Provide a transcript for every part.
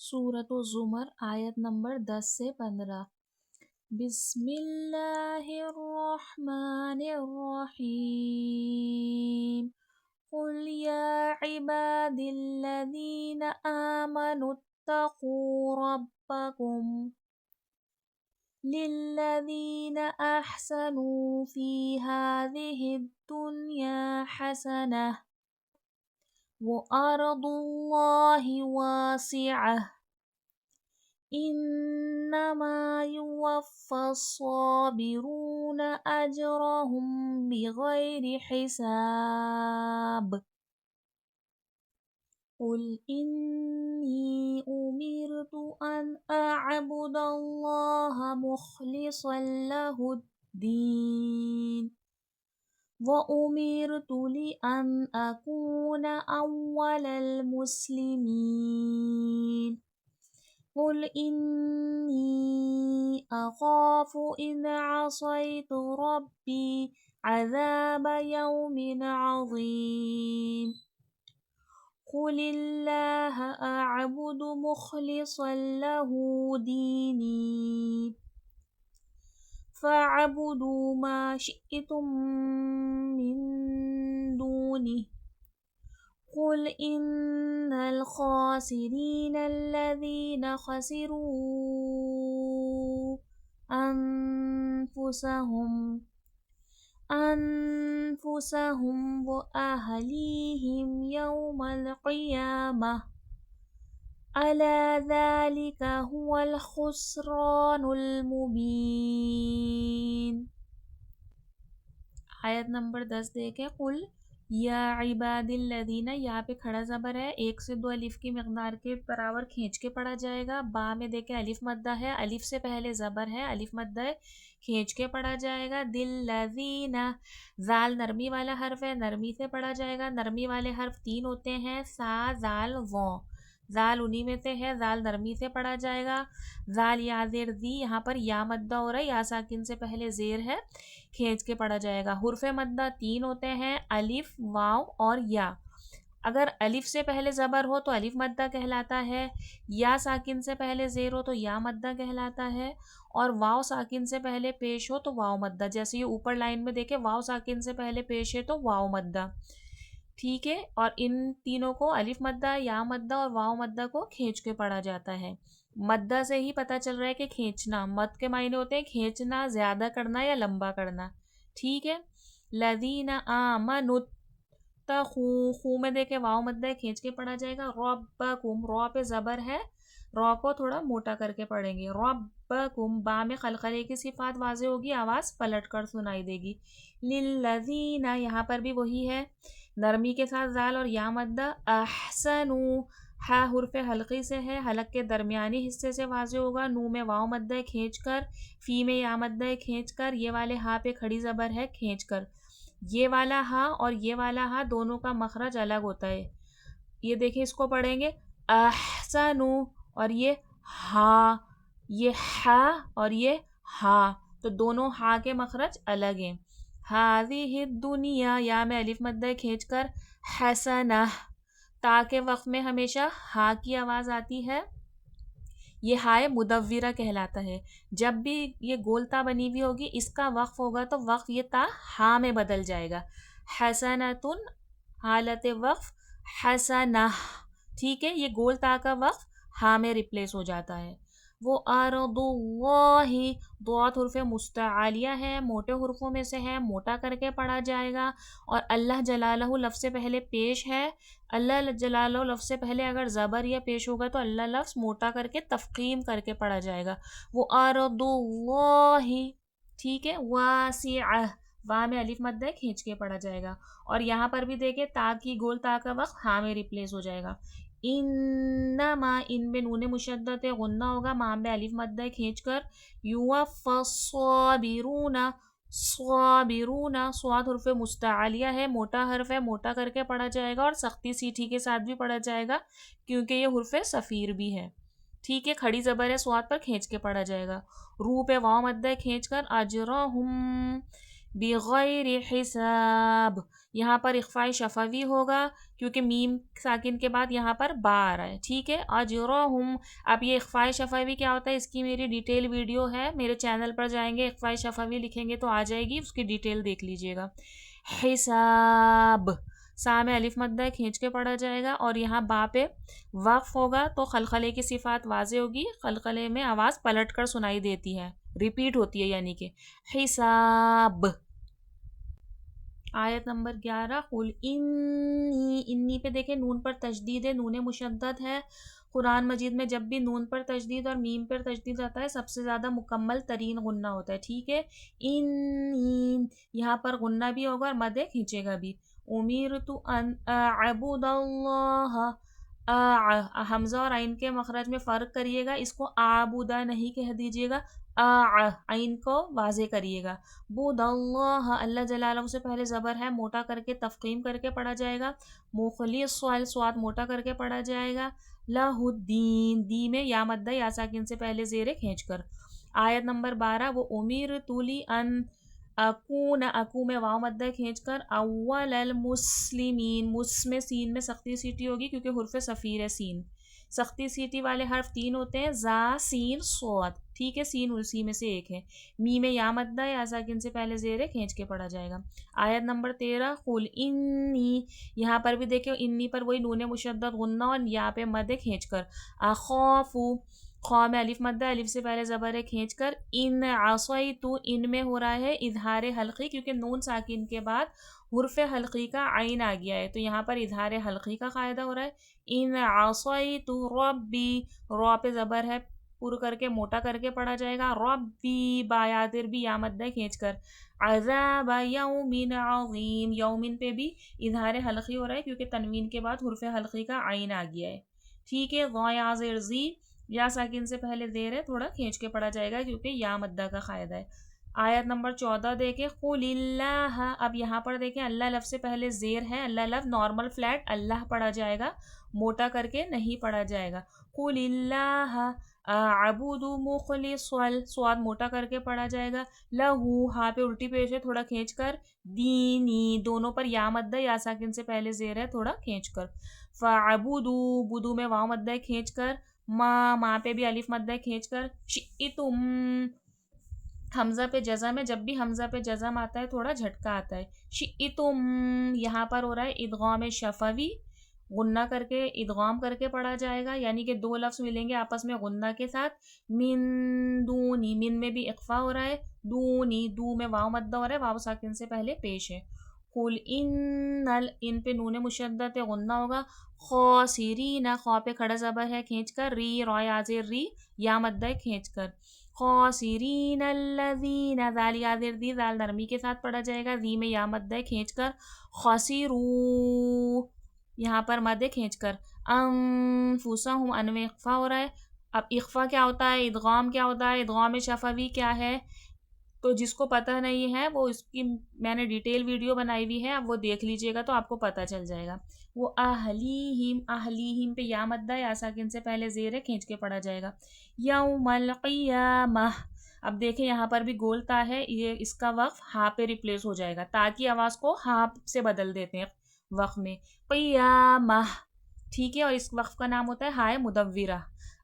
سورۃ الزمر آیت نمبر 10 سے 15۔ بسم اللہ الرحمن الرحیم۔ قل یا عباد الذین آمنوا اتقوا ربکم للذین احسنوا فی هذه الدنیا حسنہ وَأَرْضُ اللَّهِ وَاسِعَةٌ إِنَّمَا يُوَفَّى الصَّابِرُونَ أَجْرَهُمْ بِغَيْرِ حِسَابٍ۔ قُلْ إِنِّي أُمِرْتُ أَنْ أَعْبُدَ اللَّهَ مُخْلِصًا لَهُ الدِّينَ وَأُمِرْتُ لِأَنْ أَكُونَ أَوَّلَ الْمُسْلِمِينَ۔ قُلْ إِنِّي أَخَافُ إِنْ عَصَيْتُ رَبِّي عَذَابَ يَوْمٍ عَظِيمٍ۔ قُلِ اللَّهَ أَعْبُدُ مُخْلِصًا لَهُ دِينِي فَاعْبُدُوا مَا شِئْتُم مِّن دُونِهِ قُلْ إِنَّ الْخَاسِرِينَ الَّذِينَ خَسِرُوا أَنفُسَهُمْ وَأَهْلِيهِمْ يَوْمَ الْقِيَامَةِ أَلَا ذَلِكَ هُوَ الْخُسْرَانُ الْمُبِينُ۔ آیت نمبر 10 دیکھیں۔ قل یا عباد الذین، یہاں پہ کھڑا زبر ہے، 1 سے 2 الف کی مقدار کے برابر کھینچ کے پڑھا جائے گا۔ با میں دیکھیں الف مدہ ہے، الف سے پہلے زبر ہے، الف مدہ ہے، کھینچ کے پڑھا جائے گا۔ دلذین، زال نرمی والا حرف ہے، نرمی سے پڑھا جائے گا۔ نرمی والے حرف 3 ہوتے ہیں، سا، زال، و۔ زال انہی میں سے ہے، زال نرمی سے پڑھا جائے گا۔ زال یا زیر زی، یہاں پر یا مدہ ہو رہا ہے، یا ساکن سے پہلے زیر ہے، کھینچ کے پڑھا جائے گا۔ حرف مدہ 3 ہوتے ہیں، الف، واو اور یا۔ اگر الف سے پہلے زبر ہو تو الف مدہ کہلاتا ہے، یا ساکن سے پہلے زیر ہو تو یا مدہ کہلاتا ہے، اور واو ساکن سے پہلے پیش ہو تو واو مدہ۔ جیسے یہ اوپر لائن میں دیکھیں، واو ساکن سے پہلے پیش ہے تو واو مدہ، ٹھیک ہے۔ اور ان تینوں کو الف مدہ، یا مدہ اور واو مدہ کو کھینچ کے پڑھا جاتا ہے۔ مدہ سے ہی پتہ چل رہا ہے کہ کھینچنا، مد کے معنی ہوتے ہیں کھینچنا، زیادہ کرنا یا لمبا کرنا، ٹھیک ہے۔ لذین آمنوا اتقوا، خو میں دیکھیں واو مدہ ہے، کھینچ کے پڑھا جائے گا۔ ربکم، رو پہ زبر ہے، رو کو تھوڑا موٹا کر کے پڑھیں گے۔ ربکم، با میں قلقلے کی صفات واضح ہوگی، آواز پلٹ کر سنائی دے گی۔ للذین، یہاں پر بھی وہی ہے، نرمی کے ساتھ زال اور یا مدہ۔ احسنوا، ہا حرف حلقی سے ہے، حلق کے درمیانی حصے سے واضح ہوگا۔ نو میں واو مدہ ہے، کھینچ کر۔ فی میں یا مدہ ہے، کھینچ کر۔ یہ والے ہا پہ کھڑی زبر ہے، کھینچ کر۔ یہ والا ہا اور یہ والا ہا دونوں کا مخرج الگ ہوتا ہے۔ یہ دیکھیں، اس کو پڑھیں گے احسنوا، اور یہ ہا، یہ ہا اور یہ ہا، تو دونوں ہا کے مخرج الگ ہیں۔ ہذہ الدنیا، یا میں الف مدہ ہے، کھینچ کر۔ حسنہ، تا کے وقف میں ہمیشہ ہا کی آواز آتی ہے، یہ ہائے مدورہ کہلاتا ہے۔ جب بھی یہ گول تا بنی ہوئی ہوگی، اس کا وقف ہوگا تو وقف یہ تا ہا میں بدل جائے گا۔ حسنۃن، حالت وقف حسنہ، ٹھیک ہے۔ یہ گول تا کا وقف ہا میں ریپلیس ہو جاتا ہے۔ وہ ارض اللہ، ضاد حرف مستعلیہ ہے، موٹے حرفوں میں سے ہے، موٹا کر کے پڑھا جائے گا۔ اور اللہ جلالہ لفظ سے پہلے پیش ہے، اللہ جلالہ لفظ سے پہلے اگر زبر یا پیش ہوگا تو اللہ لفظ موٹا کر کے تفخیم کر کے پڑھا جائے گا۔ وہ ارض اللہ، ٹھیک ہے۔ واسعہ، وا میں الف مدہ ہے، کھینچ کے پڑھا جائے گا۔ اور یہاں پر بھی دیکھیں، تا کی گول تا کا وقت ہاں میں ریپلیس ہو جائے گا۔ انما، ان میں نون مشدد ہے، غنہ ہوگا، ماں میں الف مدہ ہے، کھینچ کر۔ یوفی الصابرون، صابرون، صاد حرف مستعلیہ ہے، موٹا حرف ہے، موٹا کر کے پڑھا جائے گا، اور سختی سیٹھی کے ساتھ بھی پڑھا جائے گا کیونکہ یہ حرف صفیر بھی ہے، ٹھیک ہے۔ کھڑی زبر ہے، صاد پر کھینچ کے پڑھا جائے گا۔ رو پہ واو مدہ ہے، کھینچ کر۔ اجرہم، بغیر حساب، یہاں پر اخفاء شفوی ہوگا کیونکہ میم ساکن کے بعد یہاں پر با آ رہا ہے، ٹھیک ہے. اجرہم، اب یہ اخفاء شفوی کیا ہوتا ہے اس کی میری ڈیٹیل ویڈیو ہے، میرے چینل پر جائیں گے اخفاء شفوی لکھیں گے تو آ جائے گی، اس کی ڈیٹیل دیکھ لیجئے گا. حساب، سا میں الف مدہ کھینچ کے پڑھا جائے گا اور یہاں با پہ وقف ہوگا تو خلخلے کی صفات واضح ہوگی، خلخلے میں آواز پلٹ کر سنائی دیتی ہے، ریپیٹ ہوتی ہے یعنی کہ حساب. آیت نمبر 11 قل انی پہ دیکھیں نون پر تشدید ہے، نون مشدد ہے. قرآن مجید میں جب بھی نون پر تشدید اور میم پر تشدید آتا ہے سب سے زیادہ مکمل ترین غنہ ہوتا ہے، ٹھیک ہے. ان، یہاں پر غنہ بھی ہوگا اور مد کھینچے گا بھی. امرت ان اعبد اللہ، حمزہ اور عین کے مخرج میں فرق کریے گا، اس کو آبودا نہیں کہہ دیجیے گا، عین کو واضح کریے گا. بود اللہ، اللہ جلالہ سے پہلے زبر ہے، موٹا کر کے تفخیم کر کے پڑھا جائے گا. مخلص، سواد موٹا کر کے پڑھا جائے گا. لہ الدین، دی میں یا مدہ یا ساکن سے پہلے زیر کھینچ کر. آیت نمبر 12 وہ امرت لی ان اکون، اکو میں واو مدہ کھینچ کر اول المسلمین، مس میں سین میں سختی سیٹی ہوگی کیونکہ حرف صفیر ہے سین، سختی سیٹی والے حرف 3 ہوتے ہیں، زا سین صاد، ٹھیک ہے، سین اسی میں سے ایک ہے. می میں یا مدہ یا ساکن سے پہلے زیر کھینچ کے پڑھا جائے گا. آیت نمبر 13 قل انی، یہاں پر بھی دیکھیں انی پر وہی نون مشدد غنہ اور یا پہ مد کھینچ کر. اخافو، خواہ میں الف مدہ الف سے پہلے زبر ہے کھینچ کر. ان عصیتو، ان میں ہو رہا ہے اظہار حلقی کیونکہ نون ساکن کے بعد حرف حلقی کا عین آ گیا ہے تو یہاں پر اظہار حلقی کا قاعدہ ہو رہا ہے. ان عصیتو ربی، رو پہ زبر ہے پر کر کے موٹا کر کے پڑھا جائے گا. ربی، بایادر بھی یا مدہ کھینچ کر. عذاب یوم عظیم، یومن پہ بھی اظہار حلقی ہو رہا ہے کیونکہ تنوین کے بعد حرف حلقی کا عین آ گیا ہے، ٹھیک ہے. غیا زیر زی، یا ساکن سے پہلے زیر ہے تھوڑا کھینچ کے پڑھا جائے گا کیونکہ یا مدہ کا قاعدہ ہے. آیت نمبر 14 دیکھیں قل اللہ، اب یہاں پر دیکھیں اللہ لفظ سے پہلے زیر ہے، اللہ لفظ نارمل فلیٹ اللہ پڑھا جائے گا، موٹا کر کے نہیں پڑھا جائے گا. قل اللہ اعبد مخلصا، سواد موٹا کر کے پڑھا جائے گا. لہو، ہاں پہ الٹی پیش ہے تھوڑا کھینچ کر. دینی، دونوں پر یا مدہ یا ساکن سے پہلے زیر ہے تھوڑا کھینچ کر. فعبدو، بدو میں واو مدہ کھینچ کر. ماں پہ بھی الف مدہ کھینچ کر. شئتم، حمزہ پہ جزم ہے، جب بھی حمزہ پہ جزم آتا ہے تھوڑا جھٹکا آتا ہے. شئتم، یہاں پر ہو رہا ہے ادغام شفوی، غنہ کر کے ادغام کر کے پڑھا جائے گا یعنی کہ دو لفظ ملیں گے آپس میں غنہ کے ساتھ. من دونی، من میں بھی اخفا ہو رہا ہے، دونی، دو میں واو مدہ ہو رہا ہے، واو ساکن سے پہلے پیش ہے. قل ان پہ نون مشدد ہے غنہ ہوگا. خاسرین، خوا پہ کھڑا زبر ہے کھینچ کر. ری، را یازر ری، یا مدہ کھینچ کر. خاسرین الذین، ذال یازر دی، ذال نرمی کے ساتھ پڑھا جائے گا، ذی میں یا مدہ کھینچ کر. خسرو، یہاں پر مد کھینچ کر. انفسہم، ان میں اخفا ہو رہا ہے. اب اخفا کیا ہوتا ہے، ادغام کیا ہوتا ہے، ادغام شفوی کیا ہے، تو جس کو پتہ نہیں ہے وہ اس کی میں نے ڈیٹیل ویڈیو بنائی ہوئی ہے، اب وہ دیکھ لیجئے گا تو آپ کو پتہ چل جائے گا. وہ اہلیہم، اہلیہم پہ یا مدہ یا ساکن سے پہلے زیر ہے کھینچ کے پڑھا جائے گا. یوم القیامہ، اب دیکھیں یہاں پر بھی گول تا ہے، یہ اس کا وقف ہا پہ ریپلیس ہو جائے گا، تا کی آواز کو ہا سے بدل دیتے ہیں وقف میں. قیامہ، ٹھیک ہے، اور اس وقف کا نام ہوتا ہے ہائے مدورہ.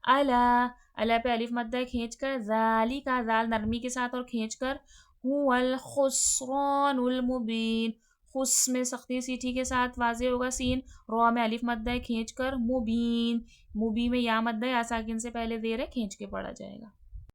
الا، الا پہ الف مدہ کھینچ کر. ذالک، ذال نرمی کے ساتھ اور کھینچ کر. هو الخسران المبین، خس میں سختی سیٹھی کے ساتھ واضح ہوگا سین، رو میں الف مدہ کھینچ کر. مبین، مبین میں یا مدہ یا ساکن سے پہلے زیر ہے کھینچ کے پڑھا جائے گا.